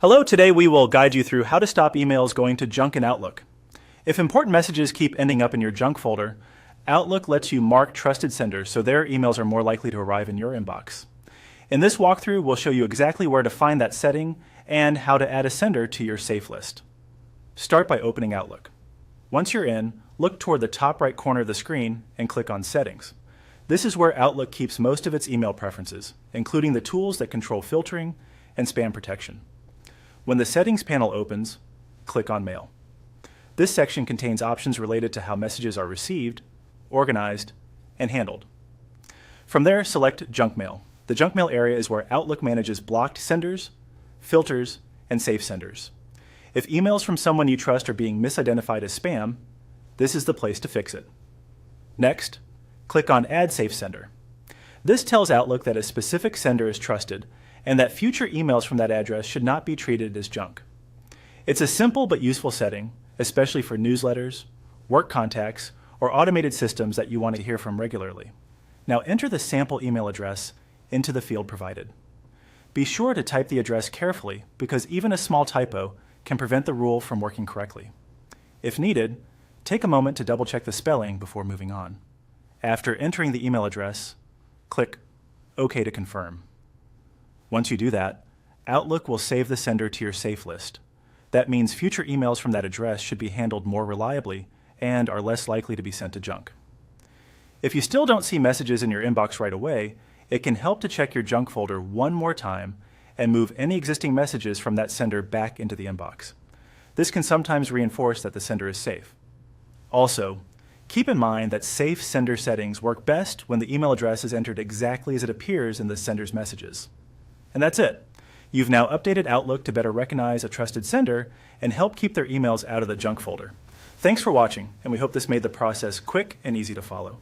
Hello, today we will guide you through how to stop emails going to junk in Outlook. If important messages keep ending up in your junk folder, Outlook lets you mark trusted senders so their emails are more likely to arrive in your inbox. In this walkthrough, we'll show you exactly where to find that setting and how to add a sender to your safe list. Start by opening Outlook. Once you're in, look toward the top right corner of the screen and click on Settings. This is where Outlook keeps most of its email preferences, including the tools that control filtering and spam protection. When the Settings panel opens, click on Mail. This section contains options related to how messages are received, organized, and handled. From there, select Junk Mail. The Junk Mail area is where Outlook manages blocked senders, filters, and safe senders. If emails from someone you trust are being misidentified as spam, this is the place to fix it. Next, click on Add Safe Sender. This tells Outlook that a specific sender is trusted and that future emails from that address should not be treated as junk. It's a simple but useful setting, especially for newsletters, work contacts, or automated systems that you want to hear from regularly. Now enter the sample email address into the field provided. Be sure to type the address carefully because even a small typo can prevent the rule from working correctly. If needed, take a moment to double-check the spelling before moving on. After entering the email address, click OK to confirm. Once you do that, Outlook will save the sender to your safe list. That means future emails from that address should be handled more reliably and are less likely to be sent to junk. If you still don't see messages in your inbox right away, it can help to check your junk folder one more time and move any existing messages from that sender back into the inbox. This can sometimes reinforce that the sender is safe. Also, keep in mind that safe sender settings work best when the email address is entered exactly as it appears in the sender's messages. And that's it. You've now updated Outlook to better recognize a trusted sender and help keep their emails out of the junk folder. Thanks for watching, and we hope this made the process quick and easy to follow.